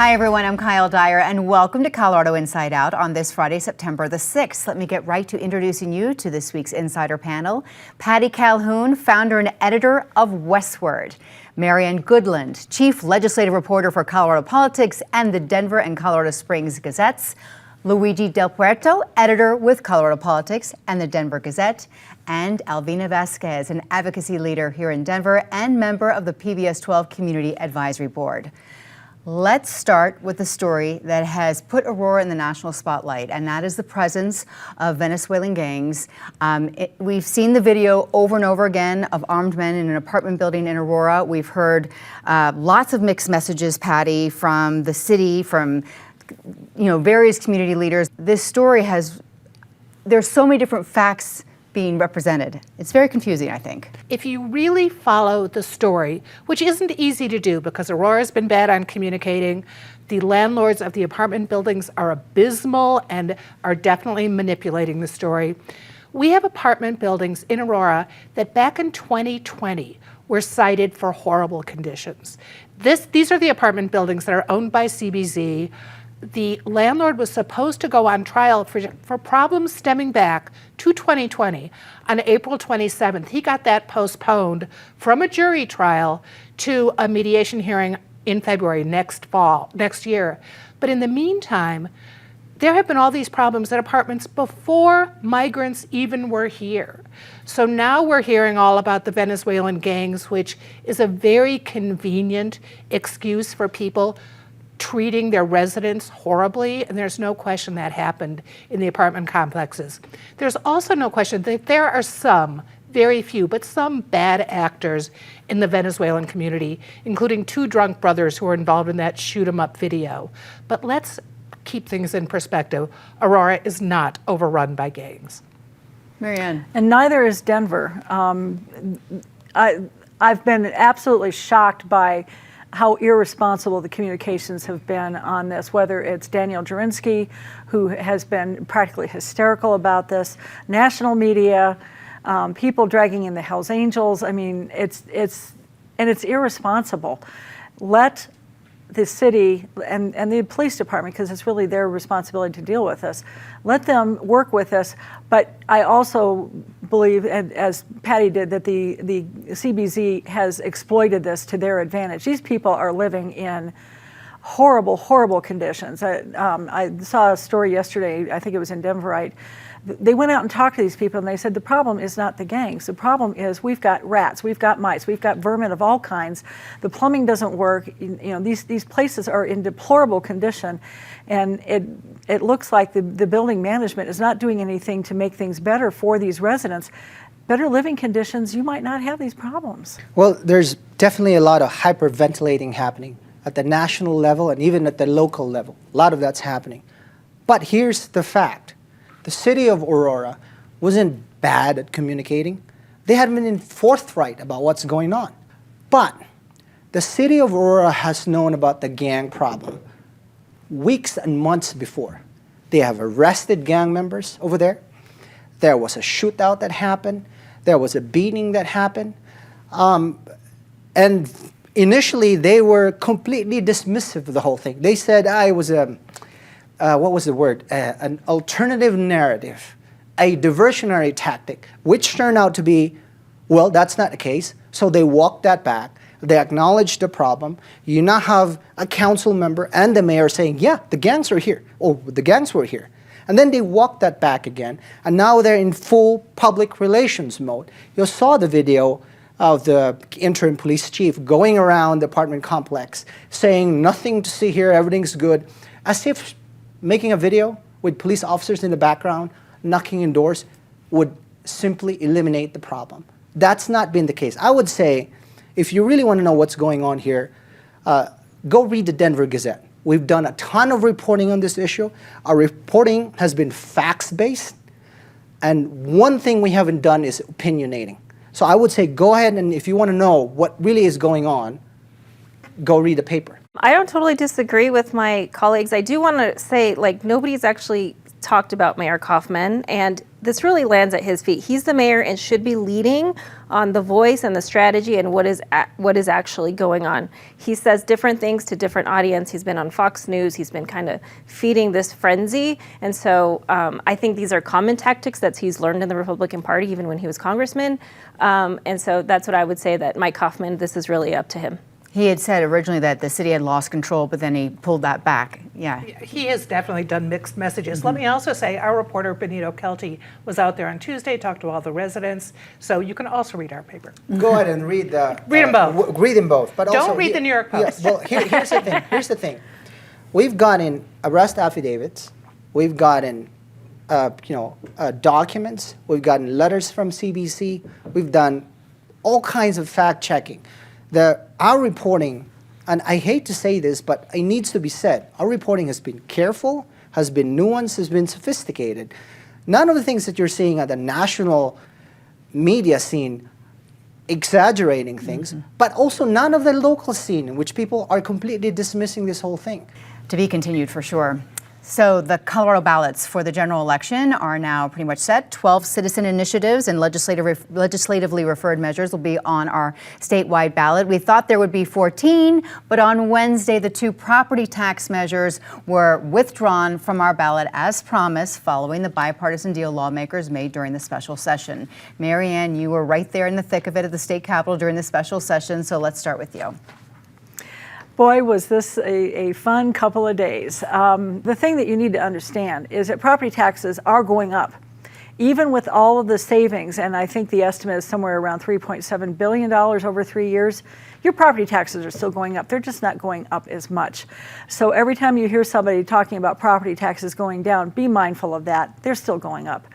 Hi everyone, I'm Kyle Dyer and welcome to Colorado Inside Out on this Friday, September the 6th. Let me get right to introducing you to this week's Insider panel. Patty Calhoun, founder and editor of Westward. Marianne Goodland, chief legislative reporter for Colorado Politics and the Denver and Colorado Springs Gazettes. Luige del Puerto, editor with Colorado Politics and the Denver Gazette. And Alvina Vasquez, an advocacy leader here in Denver and member of the PBS 12 Community Advisory Board. Let's start with the story that has put Aurora in the national spotlight, and that is the presence of Venezuelan gangs. We've seen the video over and over again of armed men in an apartment building in Aurora. We've heard lots of mixed messages, Patty, from the city, from various community leaders. This story there's so many different facts being represented. It's very confusing, I think. If you really follow the story, which isn't easy to do because Aurora's been bad on communicating, the landlords of the apartment buildings are abysmal and are definitely manipulating the story. We have apartment buildings in Aurora that back in 2020 were cited for horrible conditions. These are the apartment buildings that are owned by CBZ. The landlord was supposed to go on trial for problems stemming back to 2020 on April 27th. He got that postponed from a jury trial to a mediation hearing in February next year. But in the meantime, there have been all these problems at apartments before migrants even were here. So now we're hearing all about the Venezuelan gangs, which is a very convenient excuse for people treating their residents horribly, and there's no question that happened in the apartment complexes. There's also no question that there are some, very few, but some bad actors in the Venezuelan community, including two drunk brothers who were involved in that shoot 'em up video. But let's keep things in perspective. Aurora is not overrun by gangs. Marianne. And neither is Denver. I've been absolutely shocked by how irresponsible the communications have been on this, whether it's Daniel Jurinsky, who has been practically hysterical about this, national media, people dragging in the Hells Angels. I mean, it's irresponsible. Let the city and the police department, because it's really their responsibility to deal with this, let them work with us. But I also believe, and as Patty did, that the CBZ has exploited this to their advantage. These people are living in horrible, horrible conditions. I saw a story yesterday, I think it was in Denverite. They went out and talked to these people and they said the problem is not the gangs. The problem is we've got rats, we've got mice, we've got vermin of all kinds. The plumbing doesn't work. These places are in deplorable condition, and it looks like the building management is not doing anything to make things better for these residents. Better living conditions, you might not have these problems. Well, there's definitely a lot of hyperventilating happening at the national level and even at the local level. A lot of that's happening. But here's the fact. The city of Aurora wasn't bad at communicating. They had been forthright about what's going on. But the city of Aurora has known about the gang problem weeks and months before. They have arrested gang members over there. There was a shootout that happened. There was a beating that happened. And initially, they were completely dismissive of the whole thing. They said, it was what was the word? An alternative narrative, a diversionary tactic, which turned out to be, well, that's not the case. So they walked that back. They acknowledged the problem. You now have a council member and the mayor saying, yeah, the gangs are here. Oh, the gangs were here. And then they walked that back again. And now they're in full public relations mode. You saw the video of the interim police chief going around the apartment complex saying nothing to see here, everything's good, as if making a video with police officers in the background, knocking in doors, would simply eliminate the problem. That's not been the case. I would say, if you really want to know what's going on here, go read the Denver Gazette. We've done a ton of reporting on this issue. Our reporting has been facts-based, and one thing we haven't done is opinionating. So I would say go ahead, and if you want to know what really is going on, go read the paper. I don't totally disagree with my colleagues. I do want to say, nobody's actually talked about Mayor Kaufman, and this really lands at his feet. He's the mayor and should be leading on the voice and the strategy and what is actually going on. He says different things to different audience. He's been on Fox News. He's been kind of feeding this frenzy. And so I think these are common tactics that he's learned in the Republican Party, even when he was congressman. And so that's what I would say, that Mike Kaufman, this is really up to him. He had said originally that the city had lost control, but then he pulled that back. Yeah. He has definitely done mixed messages. Let me also say our reporter Benito Kelty was out there on Tuesday, talked to all the residents. So you can also read our paper. Go ahead and read the. Read them both. Read them both. But Don't also, read the New York Post. Yeah, well, here's the thing. Here's the thing. We've gotten arrest affidavits. We've gotten, documents. We've gotten letters from CBC. We've done all kinds of fact checking. Our reporting, and I hate to say this, but it needs to be said, our reporting has been careful, has been nuanced, has been sophisticated. None of the things that you're seeing at the national media scene exaggerating things, but also none of the local scene in which people are completely dismissing this whole thing. To be continued for sure. So the Colorado ballots for the general election are now pretty much set. 12 citizen initiatives and legislatively referred measures will be on our statewide ballot. We thought there would be 14, but on Wednesday, the 2 property tax measures were withdrawn from our ballot as promised, following the bipartisan deal lawmakers made during the special session. Marianne, you were right there in the thick of it at the state capitol during the special session, so let's start with you. Boy, was this a fun couple of days. The thing that you need to understand is that property taxes are going up. Even with all of the savings, and I think the estimate is somewhere around $3.7 billion over 3 years, your property taxes are still going up. They're just not going up as much. So every time you hear somebody talking about property taxes going down, be mindful of that. They're still going up.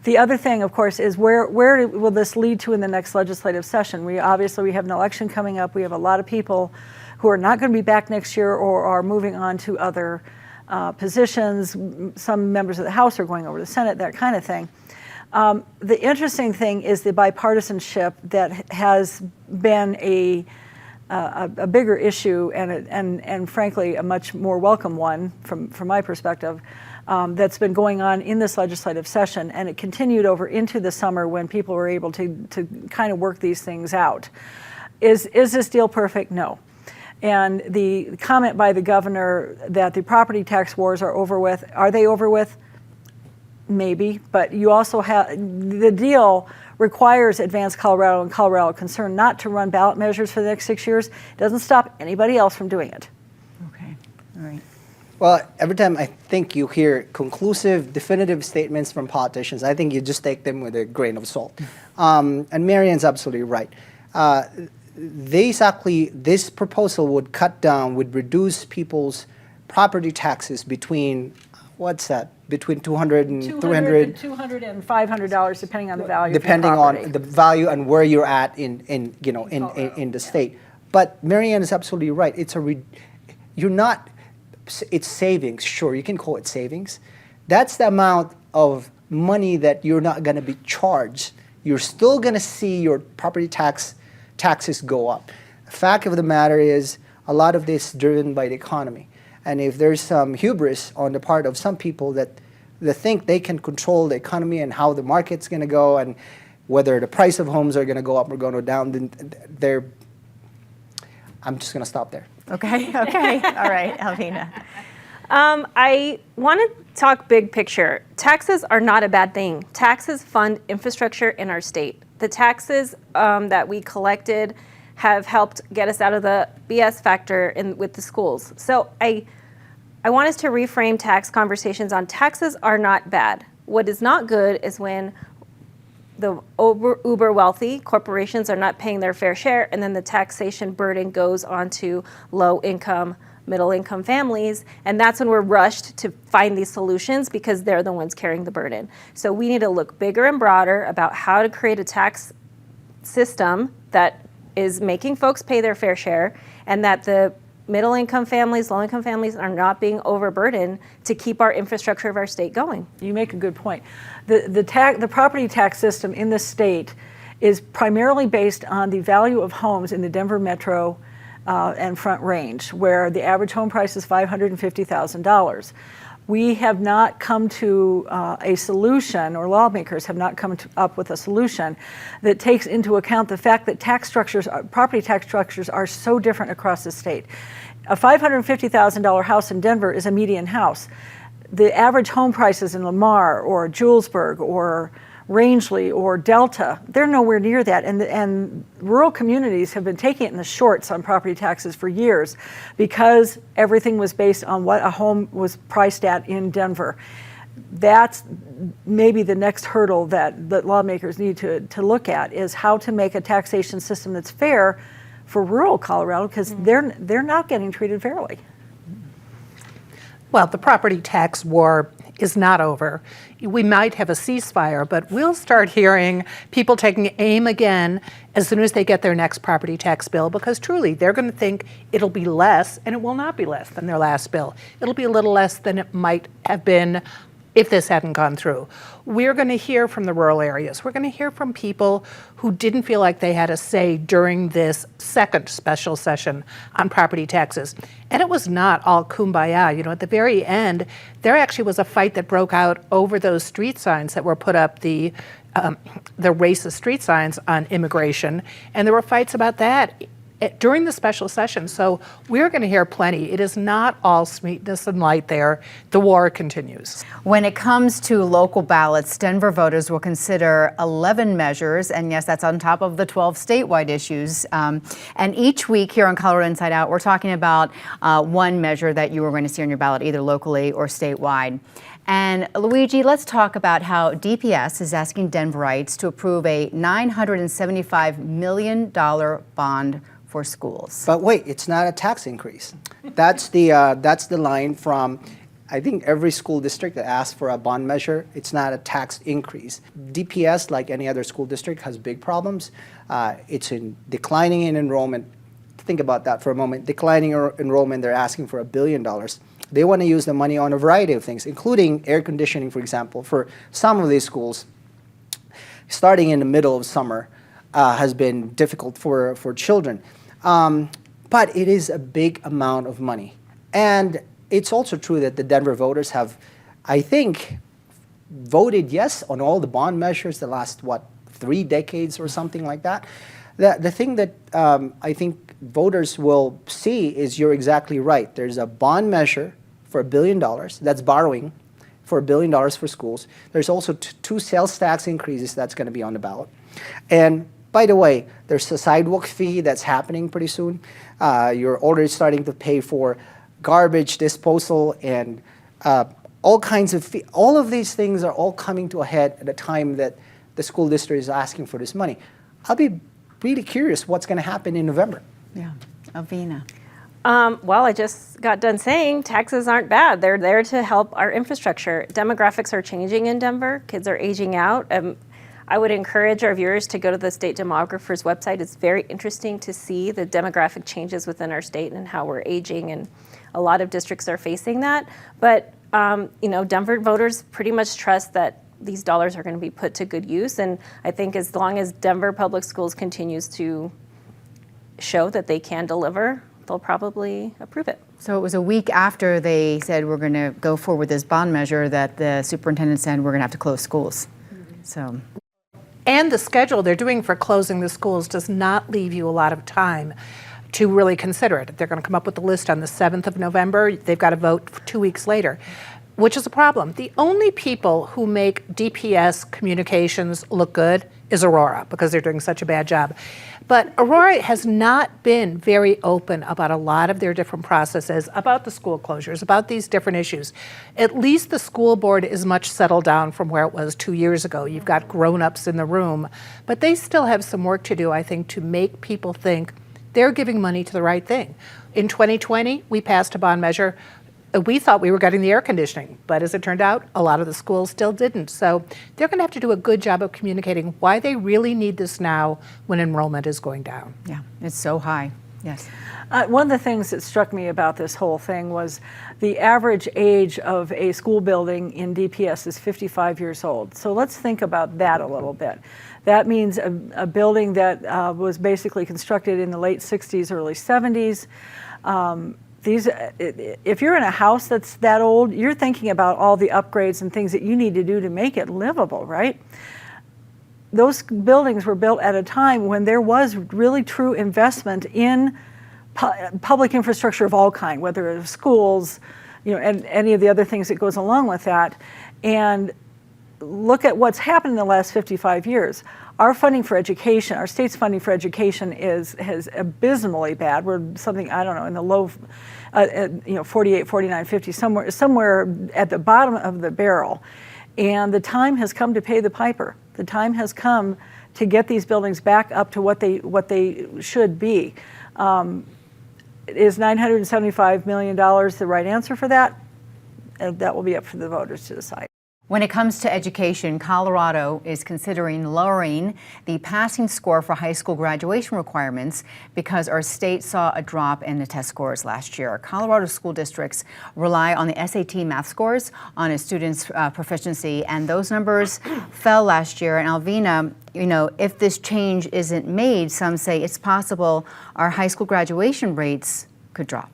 The other thing, of course, is where will this lead to in the next legislative session? We have an election coming up. We have a lot of people who are not going to be back next year or are moving on to other positions. Some members of the House are going over to the Senate, that kind of thing. The interesting thing is the bipartisanship that has been a bigger issue and frankly a much more welcome one from my perspective that's been going on in this legislative session, and it continued over into the summer when people were able to kind of work these things out. Is this deal perfect? No. And the comment by the governor that the property tax wars are over with, are they over with? Maybe, but you also have, the deal requires Advance Colorado and Colorado Concern not to run ballot measures for the next 6 years. It doesn't stop anybody else from doing it. Okay, all right. Well, every time I think you hear conclusive, definitive statements from politicians, I think you just take them with a grain of salt. And Marianne's absolutely right. This proposal would reduce people's property taxes between, what's that? Between $200 and $200 and $500, depending on the value. Depending of the property. on the value and where you're at in the state. But Marianne is absolutely right. It's savings. Sure, you can call it savings. That's the amount of money that you're not going to be charged. You're still going to see your property taxes go up. The fact of the matter is, a lot of this is driven by the economy. And if there's some hubris on the part of some people that they think they can control the economy and how the market's going to go and whether the price of homes are going to go up or go down, then I'm just going to stop there. Okay, okay. All right, Alvina. I want to talk big picture. Taxes are not a bad thing. Taxes fund infrastructure in our state. The taxes that we collected have helped get us out of the BS factor with the schools. So I want us to reframe tax conversations on taxes are not bad. What is not good is when the uber wealthy corporations are not paying their fair share, and then the taxation burden goes onto low income, middle income families, and that's when we're rushed to find these solutions because they're the ones carrying the burden. So we need to look bigger and broader about how to create a tax system that is making folks pay their fair share, and that the middle income families, low income families are not being overburdened to keep our infrastructure of our state going. You make a good point. The property tax system in the state is primarily based on the value of homes in the Denver metro and Front Range, where the average home price is $550,000. We have not come to a solution, or lawmakers have not come up with a solution that takes into account the fact that tax structures, property tax structures, are so different across the state. A $550,000 house in Denver is a median house. The average home prices in Lamar or Julesburg or Rangeley or Delta, they're nowhere near that. And rural communities have been taking it in the shorts on property taxes for years because everything was based on what a home was priced at in Denver. That's maybe the next hurdle that lawmakers need to look at, is how to make a taxation system that's fair for rural Colorado, because they're not getting treated fairly. Well, the property tax war is not over. We might have a ceasefire, but we'll start hearing people taking aim again as soon as they get their next property tax bill, because truly they're going to think it'll be less, and it will not be less than their last bill. It'll be a little less than it might have been if this hadn't gone through. We're going to hear from the rural areas. We're going to hear from people who didn't feel like they had a say during this second special session on property taxes. And it was not all kumbaya. You know, at the very end, there actually was a fight that broke out over those street signs that were put up, the racist street signs on immigration. And there were fights about that during the special session. So we're going to hear plenty. It is not all sweetness and light there. The war continues. When it comes to local ballots, Denver voters will consider 11 measures, and yes, that's on top of the 12 statewide issues. And each week here on Colorado Inside Out, we're talking about one measure that you are going to see on your ballot, either locally or statewide. And Luigi, let's talk about how DPS is asking Denverites to approve a $975 million bond for schools. But wait, it's not a tax increase. That's the line from, I think, every school district that asks for a bond measure. It's not a tax increase. DPS, like any other school district, has big problems. It's in declining in enrollment. Think about that for a moment. Declining enrollment, they're asking for $1 billion. They want to use the money on a variety of things, including air conditioning, for example. For some of these schools, starting in the middle of summer has been difficult for children. But it is a big amount of money. And it's also true that the Denver voters have, I think, voted yes on all the bond measures the last, 3 decades or something like that. The thing that I think voters will see is you're exactly right. There's a bond measure for $1 billion. That's borrowing for $1 billion for schools. There's also two sales tax increases that's going to be on the ballot. And by the way, there's a sidewalk fee that's happening pretty soon. You're already starting to pay for garbage disposal and all kinds of fees. All of these things are all coming to a head at a time that the school district is asking for this money. I'll be really curious what's going to happen in November. Yeah, Alvina. Well, I just got done saying taxes aren't bad. They're there to help our infrastructure. Demographics are changing in Denver. Kids are aging out. I would encourage our viewers to go to the state demographer's website. It's very interesting to see the demographic changes within our state and how we're aging, and a lot of districts are facing that. But Denver voters pretty much trust that these dollars are going to be put to good use, and I think as long as Denver Public Schools continues to show that they can deliver, they'll probably approve it. So it was a week after they said we're going to go forward with this bond measure that the superintendent said we're going to have to close schools. So. And the schedule they're doing for closing the schools does not leave you a lot of time to really consider it. They're going to come up with a list on the 7th of November. They've got to vote 2 weeks later, which is a problem. The only people who make DPS communications look good is Aurora, because they're doing such a bad job. But Aurora has not been very open about a lot of their different processes, about the school closures, about these different issues. At least the school board is much settled down from where it was 2 years ago. You've got grown-ups in the room, but they still have some work to do, I think, to make people think they're giving money to the right thing. In 2020, we passed a bond measure. We thought we were getting the air conditioning, but as it turned out, a lot of the schools still didn't. So they're going to have to do a good job of communicating why they really need this now when enrollment is going down. Yeah, it's so high. Yes. One of the things that struck me about this whole thing was the average age of a school building in DPS is 55 years old. So let's think about that a little bit. That means a building that was basically constructed in the late 60s, early 70s. if you're in a house that's that old, you're thinking about all the upgrades and things that you need to do to make it livable, right? Those buildings were built at a time when there was really true investment in public infrastructure of all kind, whether it was schools, and any of the other things that goes along with that. And look at what's happened in the last 55 years. Our funding for education, our state's funding for education has abysmally bad. We're something, I don't know, in the low, 48, 49, 50, somewhere at the bottom of the barrel. And the time has come to pay the piper. The time has come to get these buildings back up to what they should be. Is $975 million the right answer for that? That will be up for the voters to decide. When it comes to education, Colorado is considering lowering the passing score for high school graduation requirements because our state saw a drop in the test scores last year. Colorado school districts rely on the SAT math scores on a student's proficiency, and those numbers fell last year. And Alvina, if this change isn't made, some say it's possible our high school graduation rates could drop.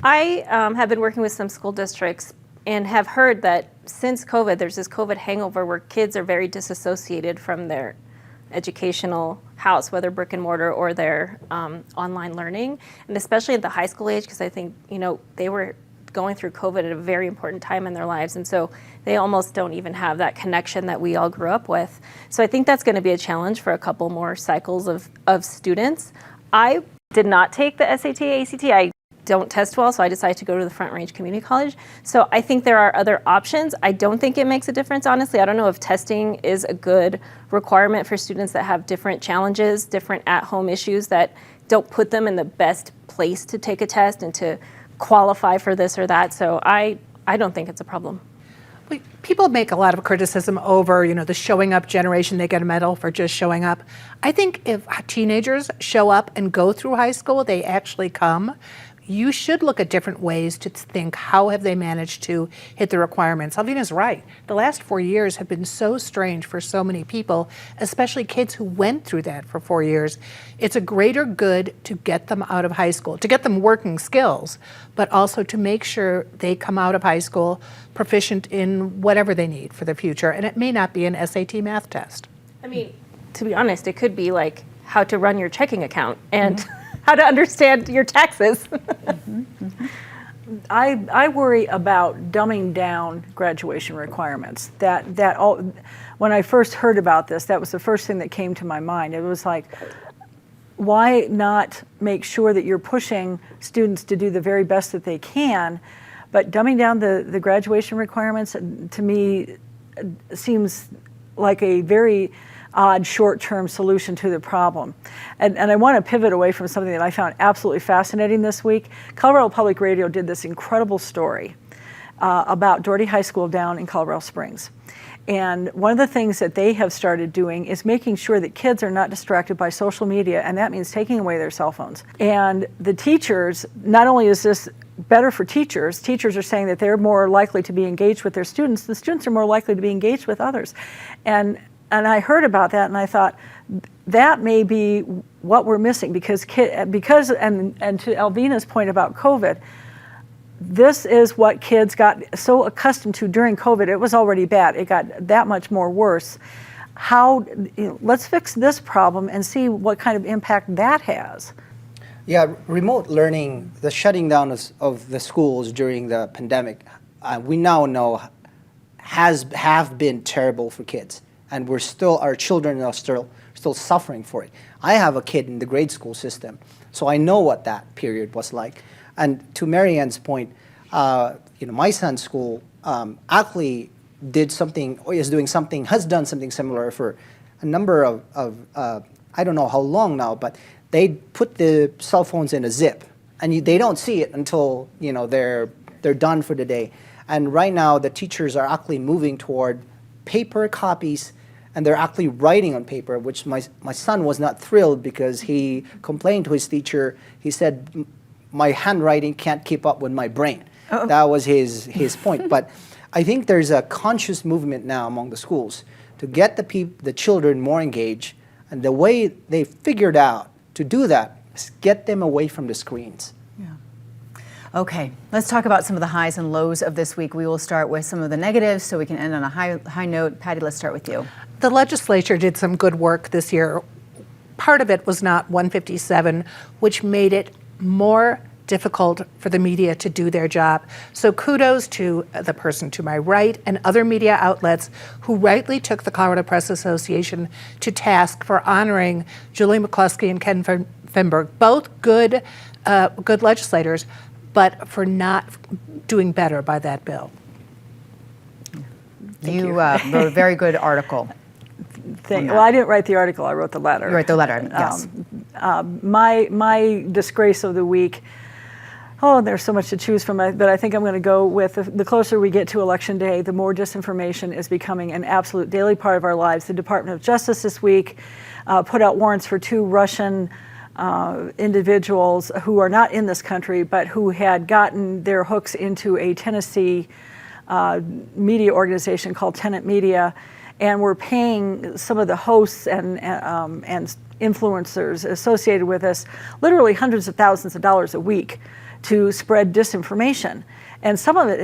I have been working with some school districts and have heard that since COVID, there's this COVID hangover where kids are very disassociated from their educational house, whether brick and mortar or their online learning, and especially at the high school age, because I think, they were going through COVID at a very important time in their lives, and so they almost don't even have that connection that we all grew up with. So I think that's going to be a challenge for a couple more cycles of students. I did not take the SAT, ACT. I don't test well, so I decided to go to the Front Range Community College. So I think there are other options. I don't think it makes a difference, honestly. I don't know if testing is a good requirement for students that have different challenges, different at-home issues that don't put them in the best place to take a test and to qualify for this or that. So I don't think it's a problem. People make a lot of criticism over, the showing up generation. They get a medal for just showing up. I think if teenagers show up and go through high school, they actually come. You should look at different ways to think, how have they managed to hit the requirements? Alvina's right. The last 4 years have been so strange for so many people, especially kids who went through that for 4 years. It's a greater good to get them out of high school, to get them working skills, but also to make sure they come out of high school proficient in whatever they need for the future. And it may not be an SAT math test. I mean, to be honest, it could be like how to run your checking account and how to understand your taxes. I worry about dumbing down graduation requirements. When I first heard about this, that was the first thing that came to my mind. It was like, why not make sure that you're pushing students to do the very best that they can, but dumbing down the graduation requirements, to me, seems like a very odd short-term solution to the problem. And I want to pivot away from something that I found absolutely fascinating this week. Colorado Public Radio did this incredible story about Doherty High School down in Colorado Springs. And one of the things that they have started doing is making sure that kids are not distracted by social media, and that means taking away their cell phones. And the teachers, not only is this better for teachers are saying that they're more likely to be engaged with their students, the students are more likely to be engaged with others. And I heard about that and I thought, that may be what we're missing because to Alvina's point about COVID, this is what kids got so accustomed to during COVID. It was already bad. It got that much more worse. Let's fix this problem and see what kind of impact that has. Yeah, remote learning, the shutting down of the schools during the pandemic, we now know have been terrible for kids. And our children are still suffering for it. I have a kid in the grade school system, so I know what that period was like. And to Marianne's point, my son's school actually has done something similar for a number of I don't know how long now, but they put the cell phones in a zip, and they don't see it until they're done for the day. And right now, the teachers are actually moving toward paper copies, and they're actually writing on paper, which my son was not thrilled because he complained to his teacher. He said, my handwriting can't keep up with my brain. Uh-oh. That was his point. But I think there's a conscious movement now among the schools to get the children more engaged. And the way they figured out to do that is get them away from the screens. Yeah. Okay, let's talk about some of the highs and lows of this week. We will start with some of the negatives so we can end on a high note. Patty, let's start with you. The legislature did some good work this year. Part of it was not 157, which made it more difficult for the media to do their job. So kudos to the person to my right and other media outlets who rightly took the Colorado Press Association to task for honoring Julie McCluskey and Ken Fenberg, both good legislators, but for not doing better by that bill. You wrote a very good article. Well, I didn't write the article, I wrote the letter. You wrote the letter, yes. My disgrace of the week, there's so much to choose from, but I think I'm going to go with the closer we get to Election Day, the more disinformation is becoming an absolute daily part of our lives. The Department of Justice this week put out warrants for 2 Russian individuals who are not in this country, but who had gotten their hooks into a Tennessee media organization called Tenet Media, and were paying some of the hosts and influencers associated with us literally hundreds of thousands of dollars a week to spread disinformation. And some of it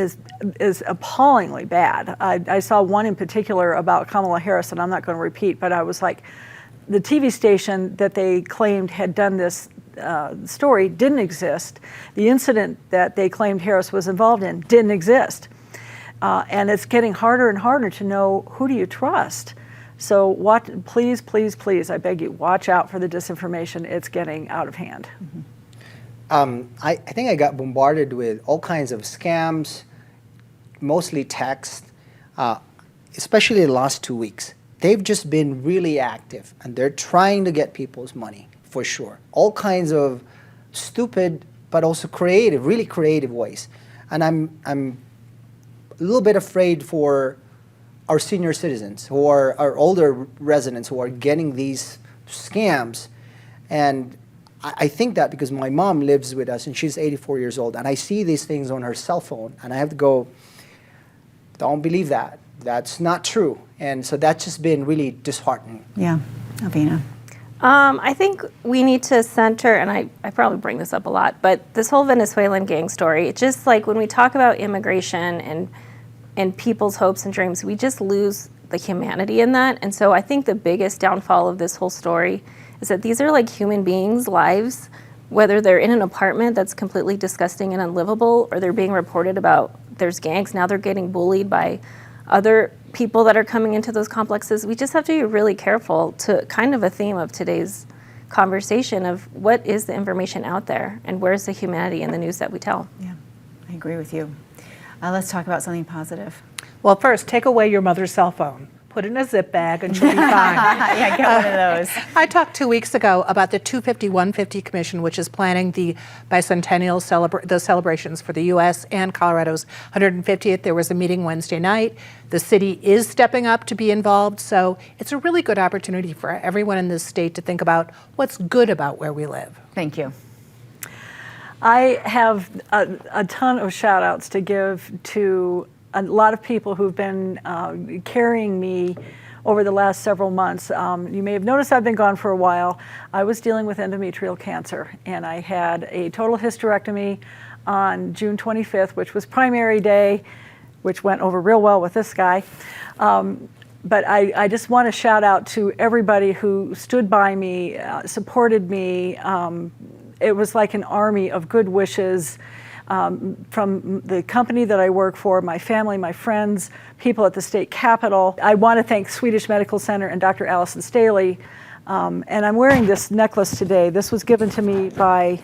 is appallingly bad. I saw one in particular about Kamala Harris, and I'm not going to repeat, but I was like, the TV station that they claimed had done this story didn't exist. The incident that they claimed Harris was involved in didn't exist. And it's getting harder and harder to know who do you trust. So please, please, please, I beg you, watch out for the disinformation. It's getting out of hand. Mm-hmm. I think I got bombarded with all kinds of scams, mostly text, especially the last 2 weeks. They've just been really active, and they're trying to get people's money, for sure. All kinds of stupid, but also creative, really creative ways. And I'm a little bit afraid for our senior citizens, who are our older residents, who are getting these scams. And I think that because my mom lives with us, and she's 84 years old, and I see these things on her cell phone, and I have to go, don't believe that. That's not true. And so that's just been really disheartening. Yeah, Alvina. I think we need to center, and I probably bring this up a lot, but this whole Venezuelan gang story, it's just like when we talk about immigration and people's hopes and dreams, we just lose the humanity in that. And so I think the biggest downfall of this whole story is that these are like human beings' lives, whether they're in an apartment that's completely disgusting and unlivable, or they're being reported about there's gangs, now they're getting bullied by other people that are coming into those complexes. We just have to be really careful to kind of a theme of today's conversation of what is the information out there and where's the humanity in the news that we tell. Yeah, I agree with you. Let's talk about something positive. Well, first, take away your mother's cell phone. Put it in a zip bag and she'll be fine. Yeah, get one of those. I talked 2 weeks ago about the 250-150 Commission, which is planning the bicentennial celebrations for the U.S. and Colorado's 150th. There was a meeting Wednesday night. The city is stepping up to be involved, so it's a really good opportunity for everyone in this state to think about what's good about where we live. Thank you. I have a ton of shout outs to give to a lot of people who've been carrying me over the last several months. You may have noticed I've been gone for a while. I was dealing with endometrial cancer, and I had a total hysterectomy on June 25th, which was primary day, which went over real well with this guy. But I just want to shout out to everybody who stood by me, supported me. It was like an army of good wishes. From the company that I work for, my family, my friends, people at the state capitol. I want to thank Swedish Medical Center and Dr. Allison Staley. And I'm wearing this necklace today. This was given to me by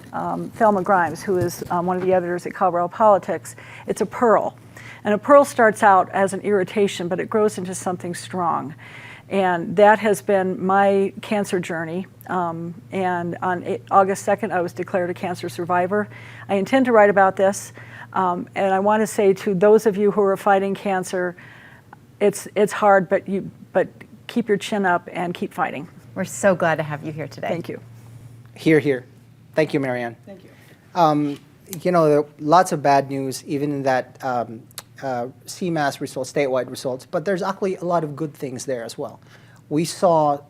Thelma Grimes, who is one of the editors at Colorado Politics. It's a pearl. And a pearl starts out as an irritation, but it grows into something strong. And that has been my cancer journey. And on August 2nd, I was declared a cancer survivor. I intend to write about this. And I want to say to those of you who are fighting cancer, it's hard, but keep your chin up and keep fighting. We're so glad to have you here today. Thank you. Hear, hear. Thank you, Marianne. Thank you. There are lots of bad news, even in that CMAS results, statewide results, but there's actually a lot of good things there as well. We saw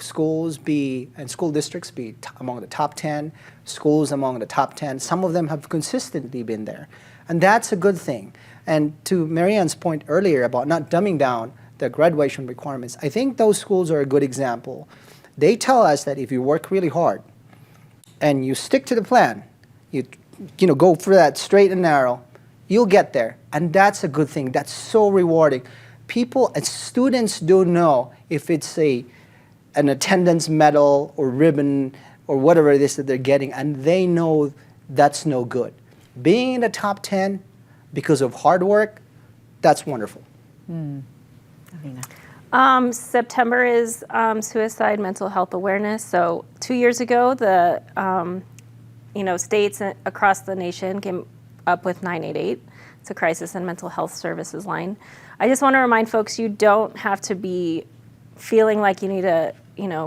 schools and school districts be among the top 10, schools among the top 10. Some of them have consistently been there. And that's a good thing. And to Marianne's point earlier about not dumbing down the graduation requirements, I think those schools are a good example. They tell us that if you work really hard and you stick to the plan, you go for that straight and narrow, you'll get there. And that's a good thing. That's so rewarding. People and students don't know if it's an attendance medal or ribbon or whatever it is that they're getting, and they know that's no good. Being in the top 10 because of hard work, that's wonderful. Alvina. September is suicide mental health awareness. So 2 years ago, the states across the nation came up with 988. It's a crisis and mental health services line. I just want to remind folks, you don't have to be feeling like you need to,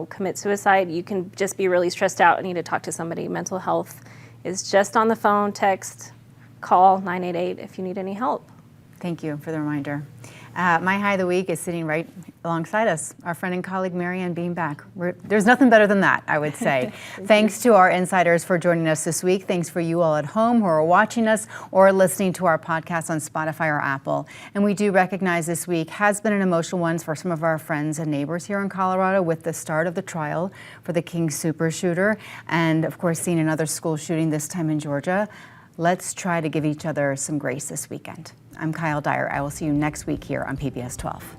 commit suicide. You can just be really stressed out and need to talk to somebody. Mental health is just on the phone, text, call 988 if you need any help. Thank you for the reminder. My high of the week is sitting right alongside us, our friend and colleague Marianne Beamback. There's nothing better than that, I would say. Thanks to our insiders for joining us this week. Thanks for you all at home who are watching us or listening to our podcast on Spotify or Apple. And we do recognize this week has been an emotional one for some of our friends and neighbors here in Colorado with the start of the trial for the King super shooter and, of course, seeing another school shooting this time in Georgia. Let's try to give each other some grace this weekend. I'm Kyle Dyer. I will see you next week here on PBS 12.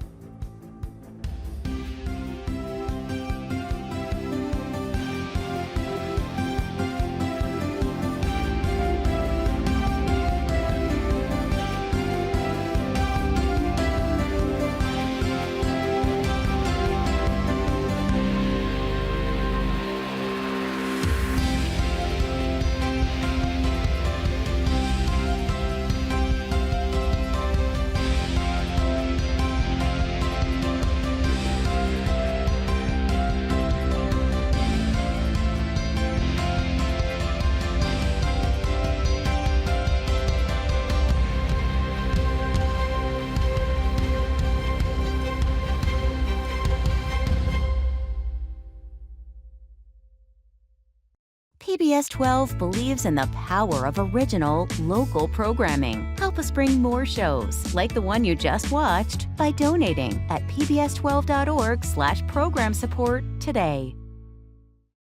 PBS 12 believes in the power of original, local programming. Help us bring more shows, like the one you just watched, by donating at pbs12.org/program support today.